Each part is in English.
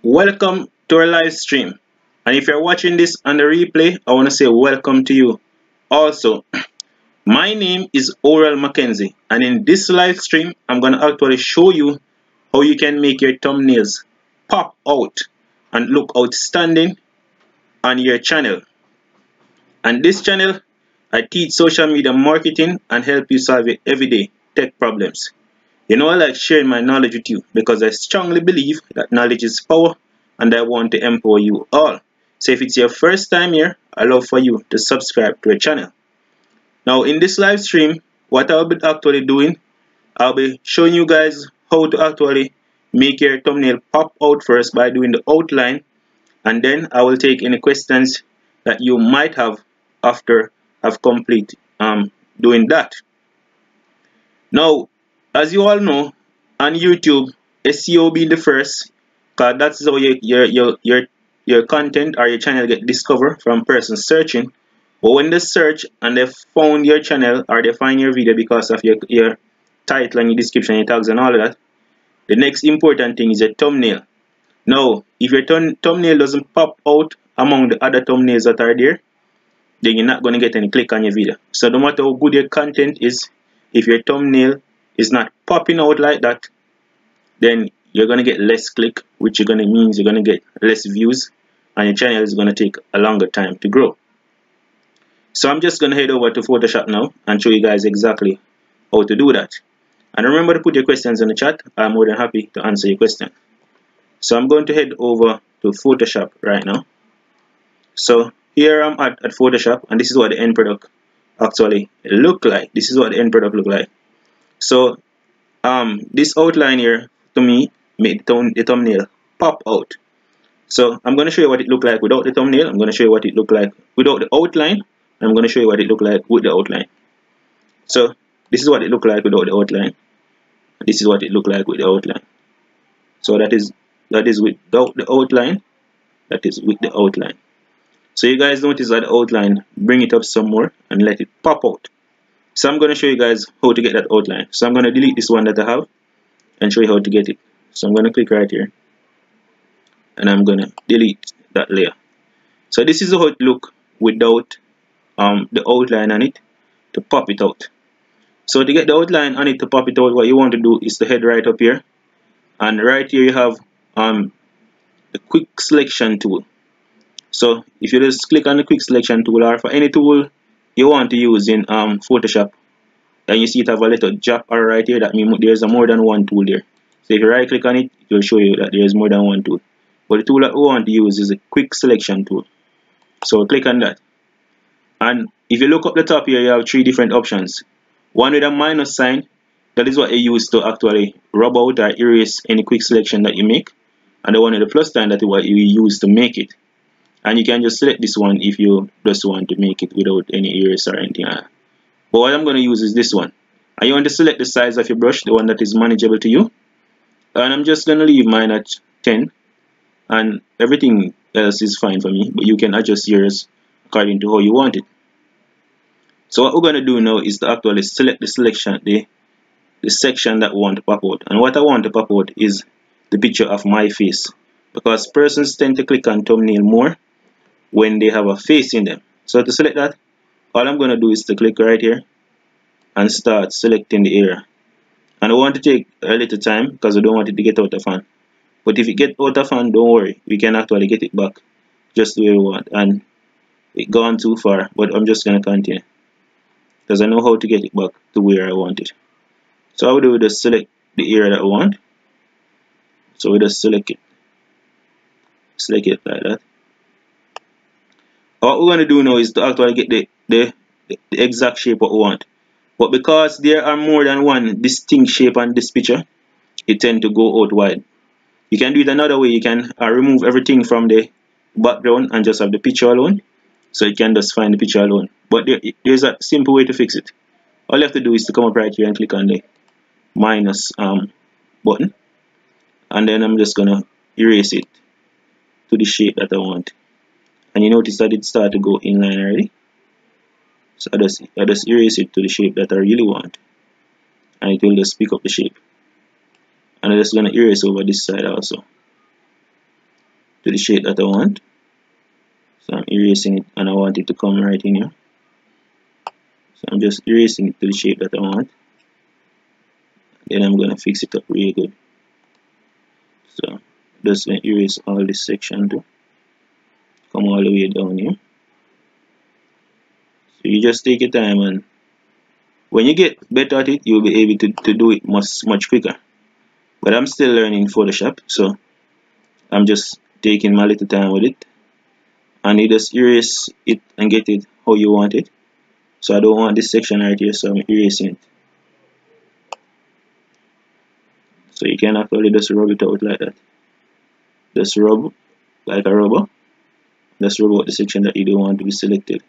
Welcome to our live stream. And if you're watching this on the replay, I want to say welcome to you. Also, my name is Oral Mackenzie, and in this live stream, I'm going to actually show you how you can make your thumbnails pop out and look outstanding on your channel. And this channel, I teach social media marketing and help you solve your everyday tech problems. You know, I like sharing my knowledge with you because I strongly believe that knowledge is power and I want to empower you all. So if it's your first time here, I'd love for you to subscribe to our channel. Now in this live stream, what I'll be actually doing, I'll be showing you guys how to actually make your thumbnail pop out first by doing the outline, and then I will take any questions that you might have after I've completed doing that. Now, as you all know, on YouTube, SEO being the first, because that's how your content or your channel get discovered from persons searching. But when they search and they found your channel or they find your video because of your title and your description, your tags and all of that, the next important thing is your thumbnail. Now, if your thumbnail doesn't pop out among the other thumbnails that are there, then you're not going to get any click on your video. So no matter how good your content is, if your thumbnail is not popping out like that, then you're going to get less click, which means you're going to get less views, and your channel is going to take a longer time to grow. So I'm just going to head over to Photoshop now and show you guys exactly how to do that. And remember to put your questions in the chat. I'm more than happy to answer your question. So I'm going to head over to Photoshop right now. So here I'm at Photoshop, and this is what the end product actually look like. This is what the end product look like. So this outline here, to me, make the thumbnail pop out. So I'm going to show you what it look like without the thumbnail. I'm going to show you what it look like without the outline. I'm going to show you what it look like with the outline. So this is what it look like without the outline. This is what it look like with the outline. So that is without the outline. That is with the outline. So you guys notice that the outline, bring it up some more and let it pop out. So I'm going to show you guys how to get that outline. So I'm going to delete this one that I have and show you how to get it. So I'm going to click right here and I'm going to delete that layer. So this is how it look without the outline on it to pop it out. So to get the outline on it to pop it out, what you want to do is to head right up here, and right here you have the quick selection tool. So if you just click on the quick selection tool, or for any tool you want to use in Photoshop, and you see it have a little drop arrow right here, that means there's a more than one tool there. So if you right click on it, it will show you that there is more than one tool. But the tool that we want to use is a quick selection tool. So click on that. And if you look up the top here, you have three different options. One with a minus sign, that is what you use to actually rub out or erase any quick selection that you make. And the one with the plus sign, that is what you use to make it. And you can just select this one if you just want to make it without any erase or anything like that. But what I'm going to use is this one. And you want to select the size of your brush, the one that is manageable to you. And I'm just going to leave mine at 10. And everything else is fine for me, but you can adjust yours according to how you want it. So what we're going to do now is to actually select the selection, the section that we want to pop out. And what I want to pop out is the picture of my face, because persons tend to click on thumbnail more when they have a face in them. So to select that, all I'm going to do is to click right here and start selecting the area. And I want to take a little time because I don't want it to get out of hand. But if it gets out of hand, don't worry, we can actually get it back just the way we want. And it gone too far, but I'm just going to continue because I know how to get it back to where I want it. So I will do is just select the area that I want. So we just select it like that. What we're going to do now is to actually get the exact shape what we want. But because there are more than one distinct shape on this picture, it tends to go out wide. You can do it another way. You can remove everything from the background and just have the picture alone. So you can just find the picture alone. But there's a simple way to fix it. All you have to do is to come up right here and click on the minus button. And then I'm just going to erase it to the shape that I want. And you notice that it started to go inline already. So I just erase it to the shape that I really want. And it will just pick up the shape. And I'm just going to erase over this side also. to the shape that I want. So I'm erasing it, and I want it to come right in here. So I'm just erasing it to the shape that I want. Then I'm gonna fix it up really good. So just gonna erase all this section too. Come all the way down here. So you just take your time, and when you get better at it, you'll be able to do it much quicker. But I'm still learning Photoshop, so I'm just taking my little time with it. And you just erase it and get it how you want it. So I don't want this section right here, so I'm erasing it. So you can actually just rub it out like that. Just rub like a rubber. Just rub out the section that you don't want to be selected.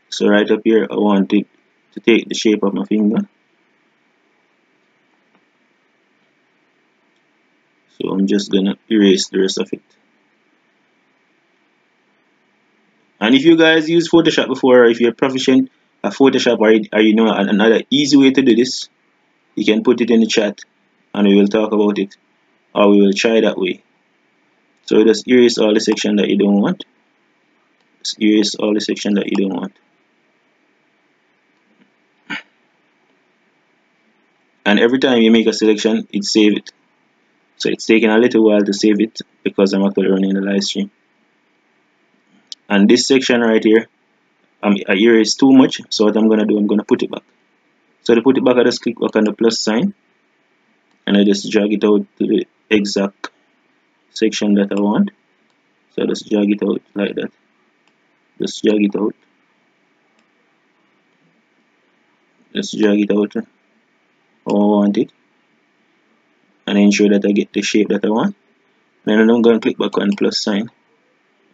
So right up here, I want it to take the shape of my finger. So I'm just gonna erase the rest of it. And if you guys use Photoshop before, or if you're proficient at Photoshop, or you know another easy way to do this, you can put it in the chat and we will talk about it, or we will try that way. So just erase all the section that you don't want. Just erase all the section that you don't want. And every time you make a selection, it saves it. So it's taking a little while to save it because I'm actually running the live stream. And this section right here, I erased too much, so what I'm gonna do, I'm gonna put it back. So to put it back, I just click back on the plus sign, and I just drag it out to the exact section that I want. So I just drag it out like that. Just drag it out. Just drag it out how I want it, and ensure that I get the shape that I want. And then I'm gonna click back on plus sign.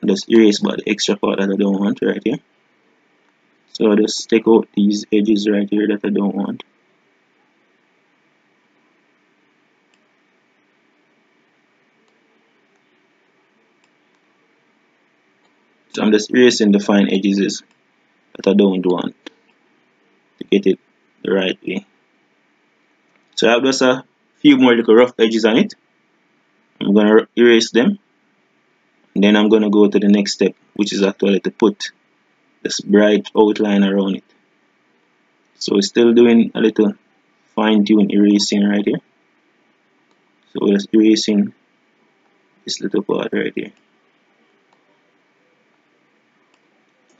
Just erase back the extra part that I don't want right here. So I just take out these edges right here that I don't want. So I'm just erasing the fine edges that I don't want to get it the right way. So I have just a few more little rough edges on it. I'm gonna erase them, and then I'm gonna go to the next step, which is actually to put this bright outline around it. So we're still doing a little fine-tune erasing right here. So we're just erasing this little part right here.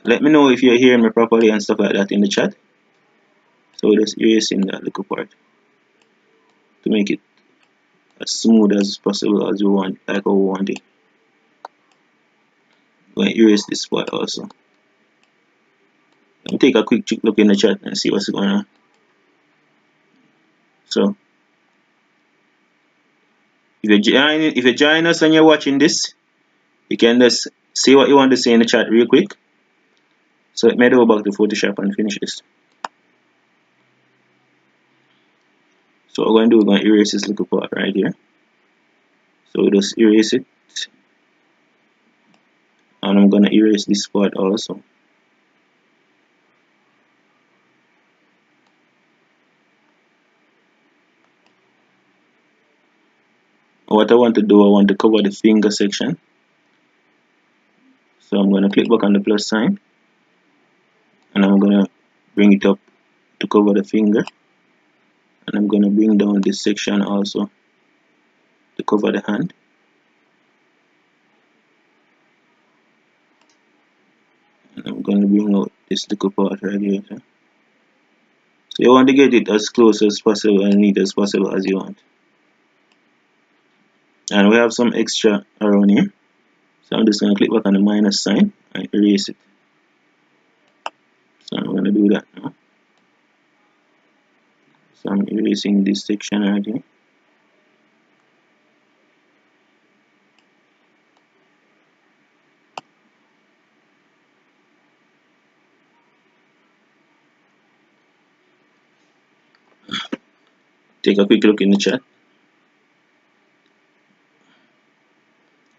Let me know if you're hearing me properly and stuff like that in the chat. So we're just erasing that little part to make it as smooth as possible as you want, like how we want it. I'm going to erase this part also. Let me take a quick look in the chat and see what's going on. So if you join us and you're watching this, you can just say what you want to say in the chat real quick. So let me go back to Photoshop and finish this. So what we're going to do, we're going to erase this little part right here. So we just erase it. And I'm going to erase this part also. What I want to do, I want to cover the finger section. So I'm going to click back on the plus sign, and I'm going to bring it up to cover the finger, and I'm going to bring down this section also to cover the hand. And I'm going to bring out this little part right here. So you want to get it as close as possible and neat as possible as you want. And we have some extra around here. So I'm just going to click back on the minus sign and erase it. So I'm going to do that now. So I'm erasing this section right here. Take a quick look in the chat.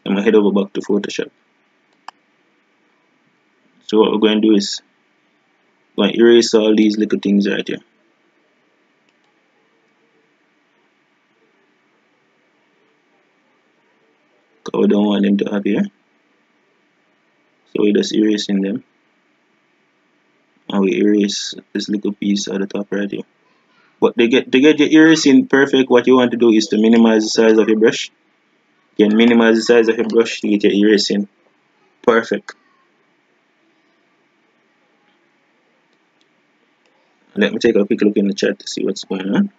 I'm going to head over back to Photoshop. So what we're going to do is we're going to erase all these little things right here. because we don't want them to appear. So we just erasing them, and we erase this little piece at the top right here. But to get your erasing perfect, what you want to do is to minimize the size of your brush. You can minimize the size of your brush to get your erasing perfect. Let me take a quick look in the chat to see what's going on.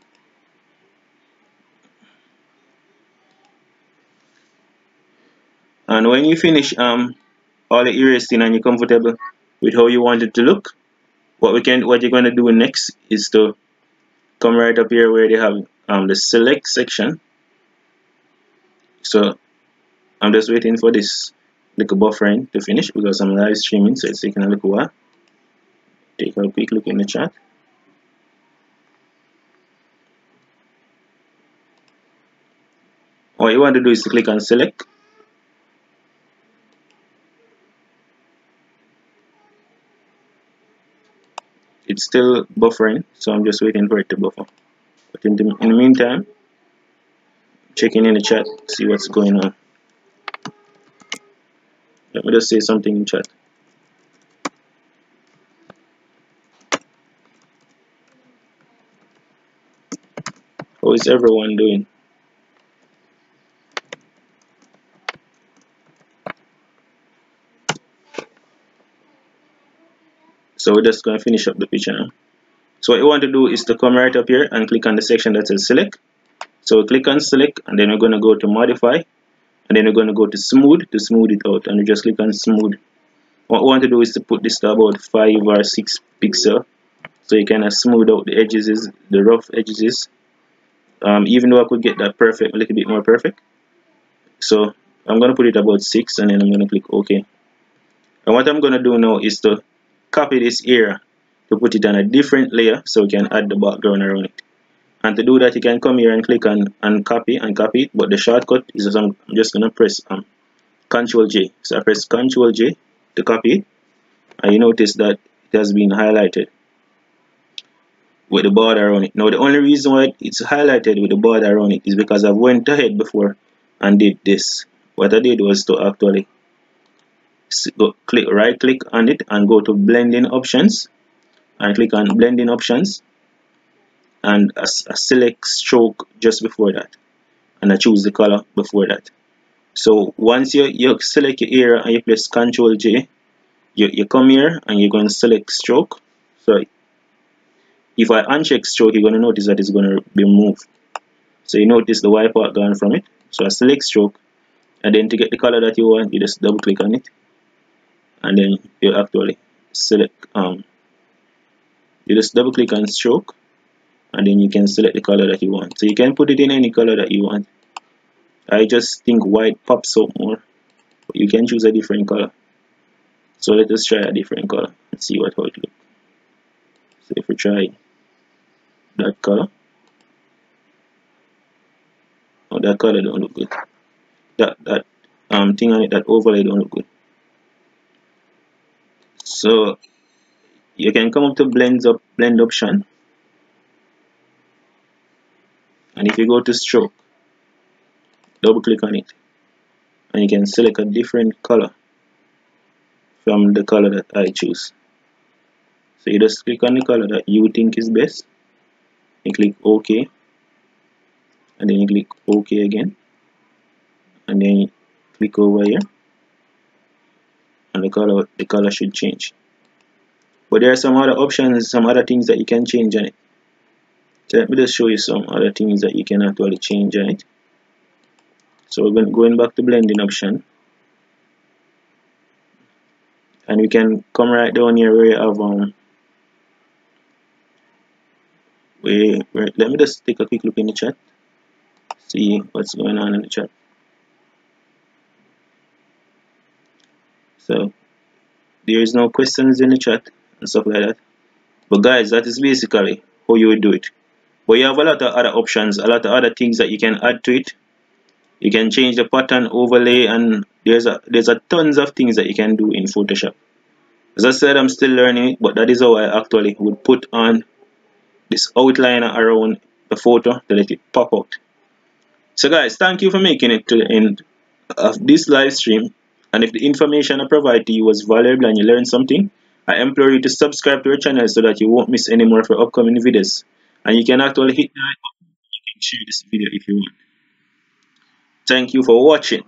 And when you finish all the erasing and you're comfortable with how you want it to look, what you're going to do next is to come right up here where they have the select section. So I'm just waiting for this little buffering to finish because I'm live streaming, so it's taking a little while. Take a quick look in the chat. What you want to do is to click on select. It's still buffering, so I'm just waiting for it to buffer. But in the meantime, checking in the chat, see what's going on. Let me just say something in chat. How is everyone doing? So we're just going to finish up the picture now. So what you want to do is to come right up here and click on the section that says select. So click on select, and then we're going to go to modify, and then we're going to go to smooth it out, and you just click on smooth. What we want to do is to put this to about 5 or 6 pixels, so you kind of smooth out the edges, the rough edges. Even though I could get that perfect, a little bit more perfect. So I'm going to put it about 6, and then I'm going to click OK. And what I'm going to do now is to copy this area to put it on a different layer so we can add the background around it. And to do that, you can come here and click on copy it, but the shortcut is I'm just going to press Ctrl J. So I press Ctrl J to copy it, and you notice that it has been highlighted with the border on it. Now the only reason why it's highlighted with the border on it is because I went ahead before and did this. What I did was to actually right click on it and go to blending options, and click on blending options, and I select stroke just before that, and I choose the color before that. So once you select your area and you press Ctrl J, you come here and you're going to select stroke. So if I uncheck stroke, you're going to notice that it's going to be moved. So you notice the white part gone from it. So I select stroke, and then to get the color that you want, you just double click on it, and then you actually select you just double click on stroke, and then you can select the color that you want. So you can put it in any color that you want. I just think white pops up more, but you can choose a different color. So let us try a different color and see how it looks. So if we try that color, oh, that color don't look good. That thing on it, that overlay don't look good. So you can come up to blend option, and if you go to stroke, double click on it, and you can select a different color from the color that I choose. So you just click on the color that you think is best, you click OK, and then you click OK again, and then you click over here, and the color should change. But there are some other options, some other things that you can change on it. So let me just show you some other things that you can actually change on it. So we're going back to blending option, and we can come right down here where you have let me just take a quick look in the chat, see what's going on in the chat. So there is no questions in the chat and stuff like that. But guys, that is basically how you would do it. But you have a lot of other options, a lot of other things that you can add to it. You can change the pattern, overlay, and there's a tons of things that you can do in Photoshop. As I said, I'm still learning it, but that is how I actually would put on this outliner around the photo to let it pop out. So guys, thank you for making it to the end of this live stream, and if the information I provide to you was valuable and you learned something, I implore you to subscribe to our channel so that you won't miss any more of our upcoming videos. And you can actually hit the like button and share this video if you want. Thank you for watching.